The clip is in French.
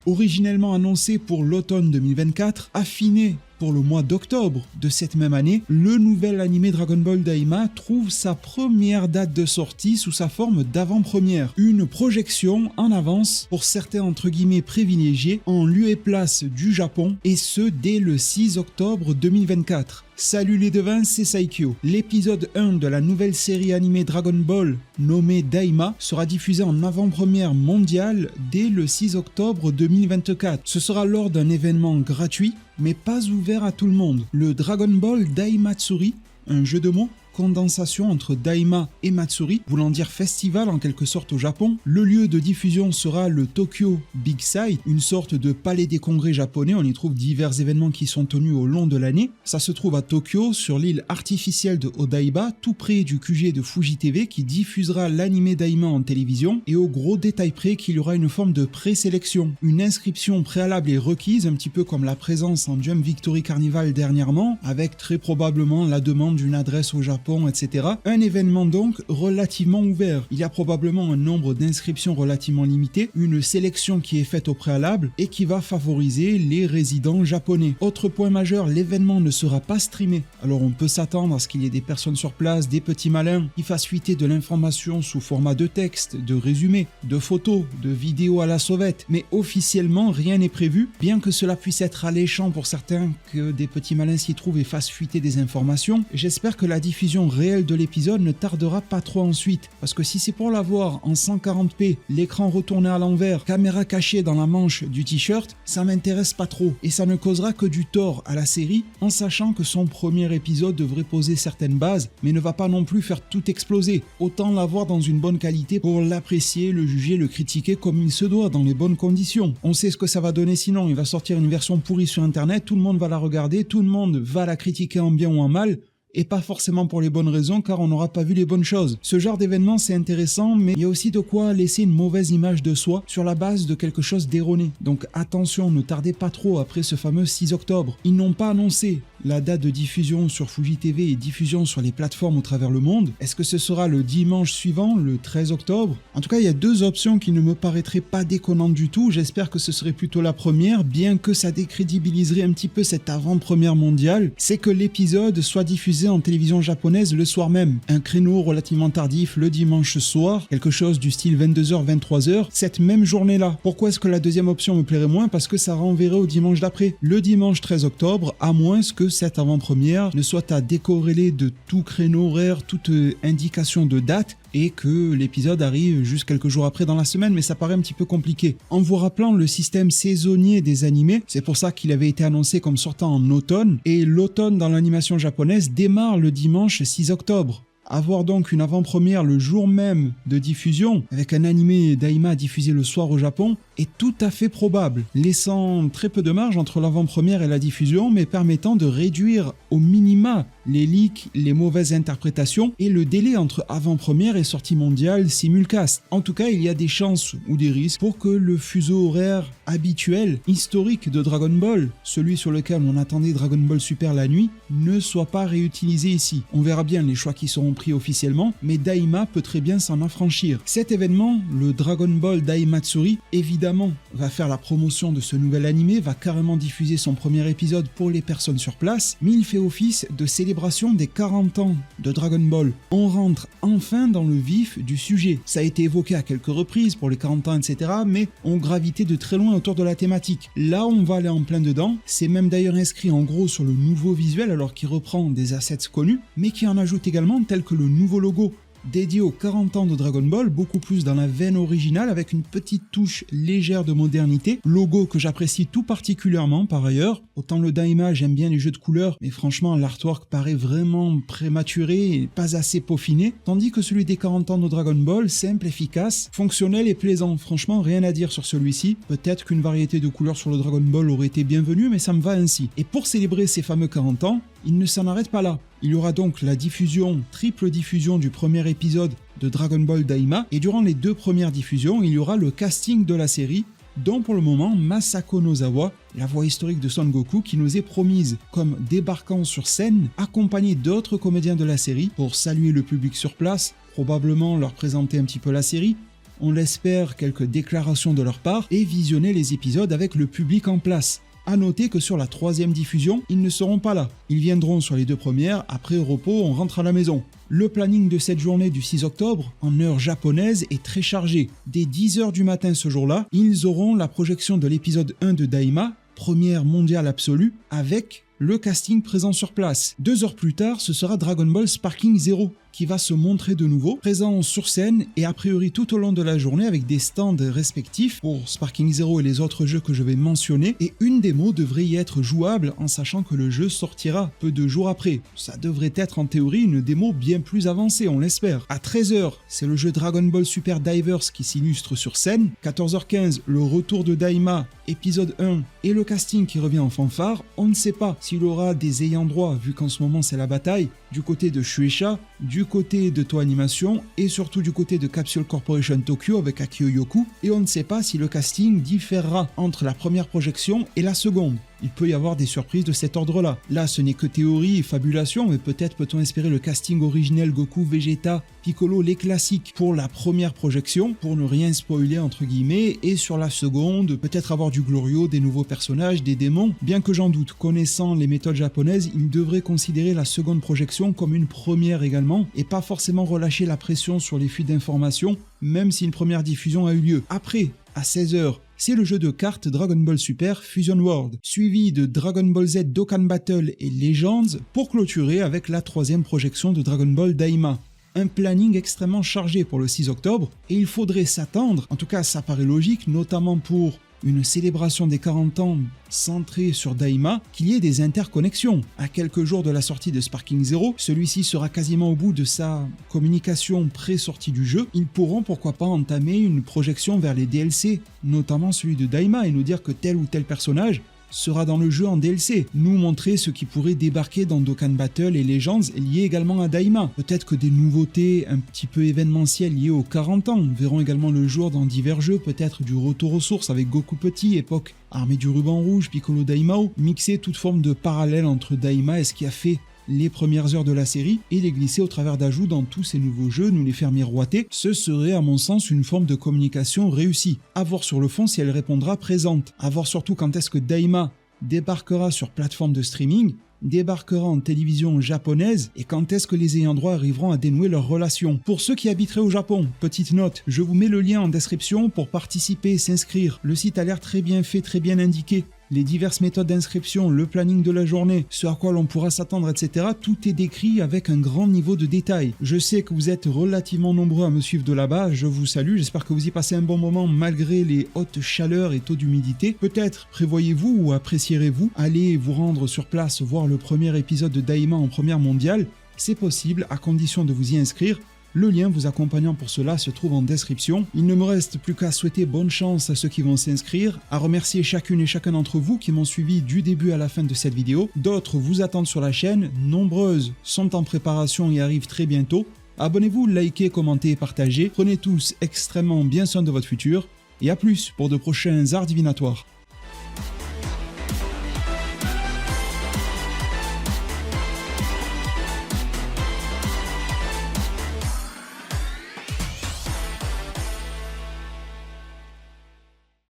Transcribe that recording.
Originellement annoncé pour l'automne 2024, affiné pour le mois d'octobre de cette même année, le nouvel animé Dragon Ball Daima trouve sa première date de sortie sous sa forme d'avant-première. Une projection en avance pour certains entre guillemets privilégiés en lieu et place du Japon, et ce dès le 6 octobre 2024. Salut les devins, c'est Saikyo. L'épisode 1 de la nouvelle série animée Dragon Ball, nommée Daima, sera diffusé en avant-première mondiale dès le 6 octobre 2024. Ce sera lors d'un événement gratuit, mais pas ouvert à tout le monde. Le Dragon Ball Daimatsuri, un jeu de mots, condensation entre Daima et Matsuri, voulant dire festival en quelque sorte au Japon. Le lieu de diffusion sera le Tokyo Big Sight, une sorte de palais des congrès japonais. On y trouve divers événements qui sont tenus au long de l'année. Ça se trouve à Tokyo, sur l'île artificielle de Odaiba, tout près du QG de Fuji TV qui diffusera l'anime Daima en télévision, et au gros détail près qu'il y aura une forme de présélection. Une inscription préalable est requise, un petit peu comme la présence en Jump Victory Carnival dernièrement, avec très probablement la demande d'une adresse au Japon, etc. Un événement donc relativement ouvert. Il y a probablement un nombre d'inscriptions relativement limité, une sélection qui est faite au préalable et qui va favoriser les résidents japonais. Autre point majeur, l'événement ne sera pas streamé. Alors on peut s'attendre à ce qu'il y ait des personnes sur place, des petits malins, qui fassent fuiter de l'information sous format de texte, de résumé, de photos, de vidéos à la sauvette. Mais officiellement, rien n'est prévu, bien que cela puisse être alléchant pour certains que des petits malins s'y trouvent et fassent fuiter des informations. J'espère que la diffusion réelle de l'épisode ne tardera pas trop ensuite, parce que si c'est pour l'avoir en 140p, l'écran retourné à l'envers, caméra cachée dans la manche du t-shirt, ça m'intéresse pas trop, et ça ne causera que du tort à la série, en sachant que son premier épisode devrait poser certaines bases, mais ne va pas non plus faire tout exploser. Autant l'avoir dans une bonne qualité pour l'apprécier, le juger, le critiquer comme il se doit, dans les bonnes conditions. On sait ce que ça va donner sinon, il va sortir une version pourrie sur internet, tout le monde va la regarder, tout le monde va la critiquer en bien ou en mal, et pas forcément pour les bonnes raisons, car on n'aura pas vu les bonnes choses. Ce genre d'événement c'est intéressant, mais il y a aussi de quoi laisser une mauvaise image de soi sur la base de quelque chose d'erroné. Donc attention, ne tardez pas trop après ce fameux 6 octobre. Ils n'ont pas annoncé la date de diffusion sur Fuji TV et diffusion sur les plateformes au travers le monde. Est-ce que ce sera le dimanche suivant, le 13 octobre? En tout cas, il y a deux options qui ne me paraîtraient pas déconnantes du tout. J'espère que ce serait plutôt la première, bien que ça décrédibiliserait un petit peu cette avant-première mondiale. C'est que l'épisode soit diffusé en télévision japonaise le soir même. Un créneau relativement tardif le dimanche soir, quelque chose du style 22h, 23h, cette même journée-là. Pourquoi est-ce que la deuxième option me plairait moins? Parce que ça renverrait au dimanche d'après, le dimanche 13 octobre, à moins que cette avant-première ne soit à décorréler de tout créneau horaire, toute indication de date, et que l'épisode arrive juste quelques jours après dans la semaine, mais ça paraît un petit peu compliqué. En vous rappelant le système saisonnier des animés, c'est pour ça qu'il avait été annoncé comme sortant en automne, et l'automne dans l'animation japonaise démarre le dimanche 6 octobre. Avoir donc une avant-première le jour même de diffusion, avec un animé Daima diffusé le soir au Japon, est tout à fait probable, laissant très peu de marge entre l'avant-première et la diffusion, mais permettant de réduire au minima les leaks, les mauvaises interprétations et le délai entre avant-première et sortie mondiale simulcast. En tout cas, il y a des chances ou des risques pour que le fuseau horaire habituel, historique de Dragon Ball, celui sur lequel on attendait Dragon Ball Super la nuit, ne soit pas réutilisé ici. On verra bien les choix qui seront pris officiellement, mais Daima peut très bien s'en affranchir. Cet événement, le Dragon Ball Daimatsuri, évidemment va faire la promotion de ce nouvel animé, va carrément diffuser son premier épisode pour les personnes sur place, mais il fait office de célébration des 40 ans de Dragon Ball. On rentre enfin dans le vif du sujet. Ça a été évoqué à quelques reprises pour les 40 ans, etc., mais on gravitait de très loin autour de la thématique. Là, on va aller en plein dedans. C'est même d'ailleurs inscrit en gros sur le nouveau visuel, alors qu'il reprend des assets connus, mais qui en ajoute également, tel que le nouveau logo dédié aux 40 ans de Dragon Ball, beaucoup plus dans la veine originale avec une petite touche légère de modernité, logo que j'apprécie tout particulièrement par ailleurs. Autant le Daima, j'aime bien les jeux de couleurs, mais franchement l'artwork paraît vraiment prématuré et pas assez peaufiné, tandis que celui des 40 ans de Dragon Ball, simple, efficace, fonctionnel et plaisant. Franchement rien à dire sur celui-ci, peut-être qu'une variété de couleurs sur le Dragon Ball aurait été bienvenue, mais ça me va ainsi. Et pour célébrer ces fameux 40 ans, il ne s'en arrête pas là. Il y aura donc la diffusion, triple diffusion du premier épisode de Dragon Ball Daima, et durant les deux premières diffusions, il y aura le casting de la série, dont pour le moment Masako Nozawa, la voix historique de Son Goku, qui nous est promise comme débarquant sur scène, accompagné d'autres comédiens de la série pour saluer le public sur place, probablement leur présenter un petit peu la série, on l'espère, quelques déclarations de leur part et visionner les épisodes avec le public en place. A noter que sur la 3e diffusion, ils ne seront pas là. Ils viendront sur les 2 premières, après au repos, on rentre à la maison. Le planning de cette journée du 6 octobre, en heure japonaise, est très chargé. Dès 10h du matin ce jour-là, ils auront la projection de l'épisode 1 de Daima, première mondiale absolue, avec le casting présent sur place. 2 heures plus tard, ce sera Dragon Ball Sparking Zero qui va se montrer de nouveau, présent sur scène et a priori tout au long de la journée avec des stands respectifs pour Sparking Zero et les autres jeux que je vais mentionner, et une démo devrait y être jouable en sachant que le jeu sortira peu de jours après. Ça devrait être en théorie une démo bien plus avancée, on l'espère. À 13h, c'est le jeu Dragon Ball Super Divers qui s'illustre sur scène. 14h15, le retour de Daima, épisode 1, et le casting qui revient en fanfare. On ne sait pas s'il aura des ayants droit, vu qu'en ce moment c'est la bataille, du côté de Shueisha, du côté de Toei Animation et surtout du côté de Capsule Corporation Tokyo avec Akio Yoku, et on ne sait pas si le casting différera entre la première projection et la seconde. Il peut y avoir des surprises de cet ordre-là. Là, ce n'est que théorie et fabulation, mais peut-être peut-on espérer le casting originel Goku, Vegeta, Piccolo, les classiques pour la première projection, pour ne rien spoiler entre guillemets, et sur la seconde, peut-être avoir du Glorio, des nouveaux personnages, des démons, bien que j'en doute. Connaissant les méthodes japonaises, ils devraient considérer la seconde projection comme une première également, et pas forcément relâcher la pression sur les fuites d'informations, même si une première diffusion a eu lieu. Après, à 16h, c'est le jeu de cartes Dragon Ball Super Fusion World, suivi de Dragon Ball Z Dokkan Battle et Legends, pour clôturer avec la 3e projection de Dragon Ball Daima. Un planning extrêmement chargé pour le 6 octobre, et il faudrait s'attendre, en tout cas ça paraît logique, notamment pour une célébration des 40 ans centrée sur Daima, qu'il y ait des interconnexions. À quelques jours de la sortie de Sparking Zero, celui-ci sera quasiment au bout de sa communication pré-sortie du jeu. Ils pourront pourquoi pas entamer une projection vers les DLC, notamment celui de Daima, et nous dire que tel ou tel personnage sera dans le jeu en DLC, nous montrer ce qui pourrait débarquer dans Dokkan Battle et Legends liés également à Daima. Peut-être que des nouveautés un petit peu événementielles liées aux 40 ans verront également le jour dans divers jeux, peut-être du retour aux sources avec Goku Petit, époque Armée du Ruban Rouge, Piccolo Daimao, mixer toute forme de parallèle entre Daima et ce qui a fait les premières heures de la série et les glisser au travers d'ajouts dans tous ces nouveaux jeux, nous les faire miroiter, ce serait à mon sens une forme de communication réussie. À voir sur le fond si elle répondra présente. À voir surtout quand est-ce que Daima débarquera sur plateforme de streaming, débarquera en télévision japonaise et quand est-ce que les ayants droit arriveront à dénouer leurs relations. Pour ceux qui habiteraient au Japon, petite note, je vous mets le lien en description pour participer et s'inscrire. Le site a l'air très bien fait, très bien indiqué. Les diverses méthodes d'inscription, le planning de la journée, ce à quoi l'on pourra s'attendre, etc. Tout est décrit avec un grand niveau de détail. Je sais que vous êtes relativement nombreux à me suivre de là-bas, je vous salue, j'espère que vous y passez un bon moment malgré les hautes chaleurs et taux d'humidité. Peut-être prévoyez-vous ou apprécierez-vous aller vous rendre sur place voir le premier épisode de Daima en première mondiale. C'est possible à condition de vous y inscrire. Le lien vous accompagnant pour cela se trouve en description. Il ne me reste plus qu'à souhaiter bonne chance à ceux qui vont s'inscrire, à remercier chacune et chacun d'entre vous qui m'ont suivi du début à la fin de cette vidéo. D'autres vous attendent sur la chaîne, nombreuses sont en préparation et arrivent très bientôt. Abonnez-vous, likez, commentez et partagez. Prenez tous extrêmement bien soin de votre futur. Et à plus pour de prochains arts divinatoires.